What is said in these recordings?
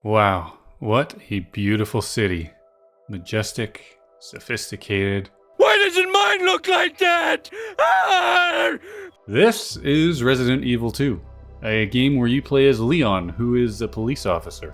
Wow, what a beautiful city. Majestic, sophisticated. Why doesn't mine look like that? Ah! This is Resident Evil 2, a game where you play as Leon, who is a police officer.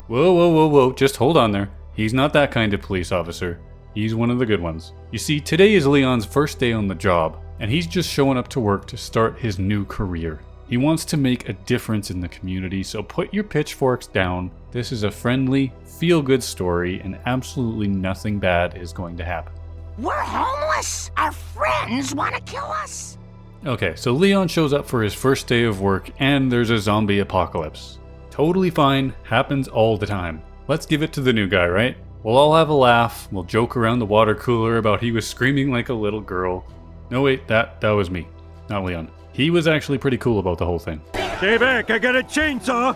Whoa, whoa, whoa, whoa, just hold on there. He's not that kind of police officer. He's one of the good ones. You see, today is Leon's first day on the job, and he's just showing up to work to start his new career. He wants to make a difference in the community, so put your pitchforks down. This is a friendly, feel-good story, and absolutely nothing bad is going to happen. We're homeless! Our friends want to kill us! Okay, so Leon shows up for his first day of work, and there's a zombie apocalypse. Totally fine, happens all the time. Let's give it to the new guy, right? We'll all have a laugh, we'll joke around the water cooler about he was screaming like a little girl. No wait, that was me, not Leon. He was actually pretty cool about the whole thing. Stay back, I got a chainsaw!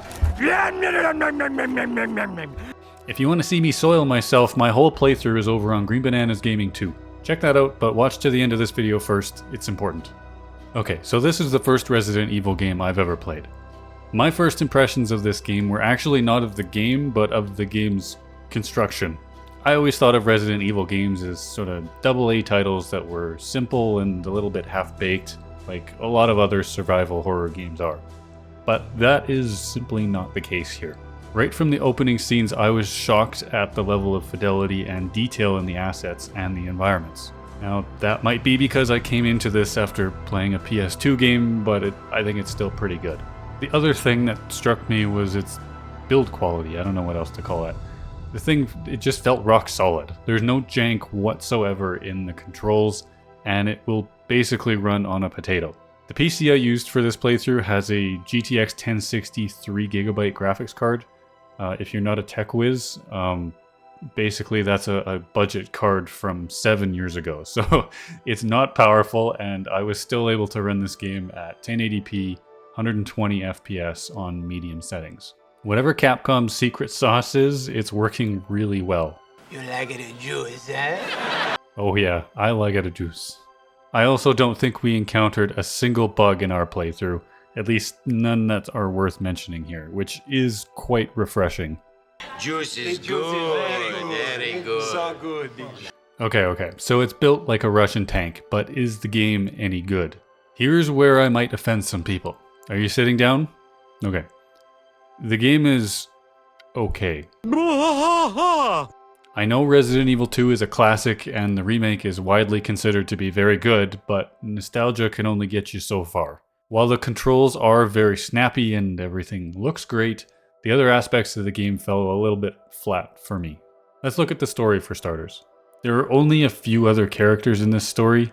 If you want to see me soil myself, my whole playthrough is over on Green Bananas Gaming 2. Check that out, but watch to the end of this video first, it's important. Okay, so this is the first Resident Evil game I've ever played. My first impressions of this game were actually not of the game, but of the game's construction. I always thought of Resident Evil games as sort of AA titles that were simple and a little bit half-baked, like a lot of other survival horror games are. But that is simply not the case here. Right from the opening scenes, I was shocked at the level of fidelity and detail in the assets and the environments. Now, that might be because I came into this after playing a PS2 game, but I think it's still pretty good. The other thing that struck me was its build quality. I don't know what else to call it. The thing, it just felt rock solid. There's no jank whatsoever in the controls, and it will basically run on a potato. The PC I used for this playthrough has a GTX 1060 3GB graphics card. If you're not a tech whiz, basically that's a budget card from 7 years ago. So it's not powerful, and I was still able to run this game at 1080p, 120 FPS on medium settings. Whatever Capcom's secret sauce is, it's working really well. You like it in juice, eh? Oh yeah, I like it a juice. I also don't think we encountered a single bug in our playthrough, at least none that are worth mentioning here, which is quite refreshing. Juice is good, very good. So good. Okay, so it's built like a Russian tank, but is the game any good? Here's where I might offend some people. Are you sitting down? Okay. The game is okay. I know Resident Evil 2 is a classic and the remake is widely considered to be very good, but nostalgia can only get you so far. While the controls are very snappy and everything looks great, the other aspects of the game fell a little bit flat for me. Let's look at the story for starters. There are only a few other characters in this story.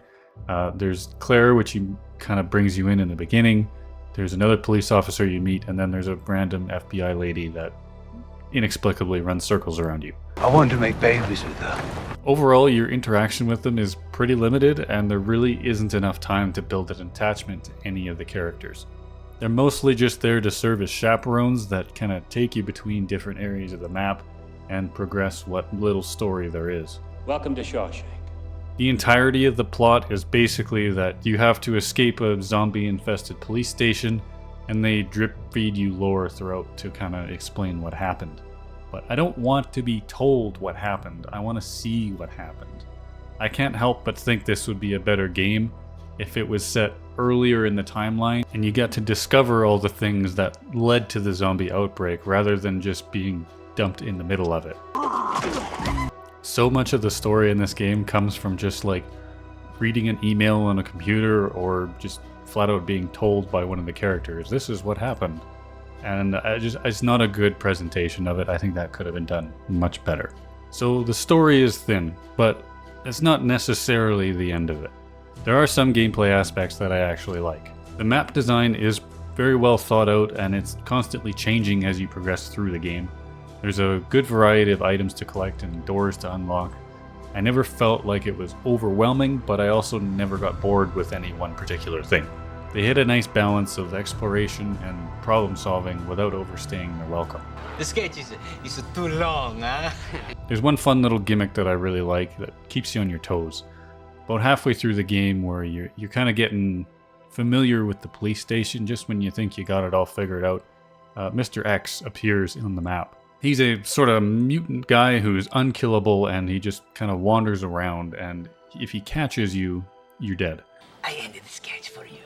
There's Claire, which kind of brings you in the beginning. There's another police officer you meet, and then there's a random FBI lady that inexplicably runs circles around you. I want to make babies with her. Overall, your interaction with them is pretty limited, and there really isn't enough time to build an attachment to any of the characters. They're mostly just there to serve as chaperones that kind of take you between different areas of the map and progress what little story there is. Welcome to Shawshank. The entirety of the plot is basically that you have to escape a zombie-infested police station, and they drip feed you lore throughout to kind of explain what happened. But I don't want to be told what happened, I want to see what happened. I can't help but think this would be a better game if it was set earlier in the timeline and you got to discover all the things that led to the zombie outbreak rather than just being dumped in the middle of it. So much of the story in this game comes from just like reading an email on a computer or just flat out being told by one of the characters, this is what happened. And it's not a good presentation of it. I think that could have been done much better. So the story is thin, but it's not necessarily the end of it. There are some gameplay aspects that I actually like. The map design is very well thought out and it's constantly changing as you progress through the game. There's a good variety of items to collect and doors to unlock. I never felt like it was overwhelming, but I also never got bored with any one particular thing. They hit a nice balance of exploration and problem solving without overstaying their welcome. The sketch is too long, huh? There's one fun little gimmick that I really like that keeps you on your toes. About halfway through the game where you're kind of getting familiar with the police station, just when you think you got it all figured out, Mr. X appears on the map. He's a sort of mutant guy who's unkillable, and he just kind of wanders around, and if he catches you, you're dead. I ended the sketch for you.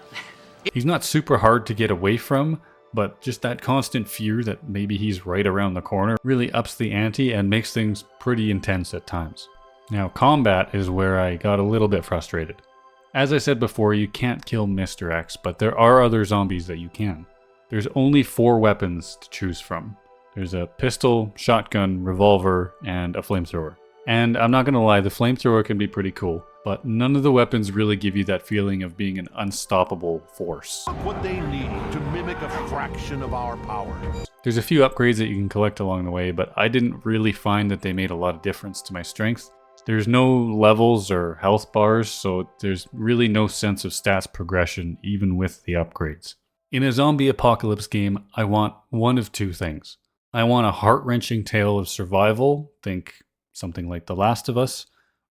He's not super hard to get away from, but just that constant fear that maybe he's right around the corner really ups the ante and makes things pretty intense at times. Now, combat is where I got a little bit frustrated. As I said before, you can't kill Mr. X, but there are other zombies that you can. There's only 4 weapons to choose from. There's a pistol, shotgun, revolver, and a flamethrower. And I'm not gonna lie, the flamethrower can be pretty cool, but none of the weapons really give you that feeling of being an unstoppable force. What they need to mimic a fraction of our power. There's a few upgrades that you can collect along the way, but I didn't really find that they made a lot of difference to my strength. There's no levels or health bars, so there's really no sense of stats progression even with the upgrades. In a zombie apocalypse game, I want one of 2 things. I want a heart-wrenching tale of survival, think something like The Last of Us,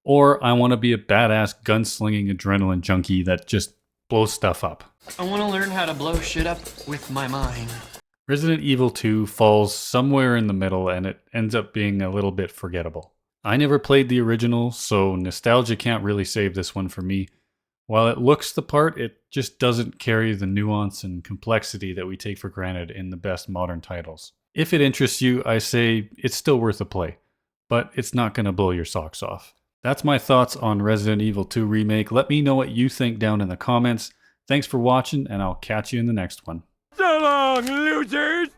or I want to be a badass gunslinging adrenaline junkie that just blows stuff up. I want to learn how to blow shit up with my mind. Resident Evil 2 falls somewhere in the middle, and it ends up being a little bit forgettable. I never played the original, so nostalgia can't really save this one for me. While it looks the part, it just doesn't carry the nuance and complexity that we take for granted in the best modern titles. If it interests you, I say it's still worth a play, but it's not going to blow your socks off. That's my thoughts on Resident Evil 2 Remake. Let me know what you think down in the comments. Thanks for watching, and I'll catch you in the next one. So long, losers!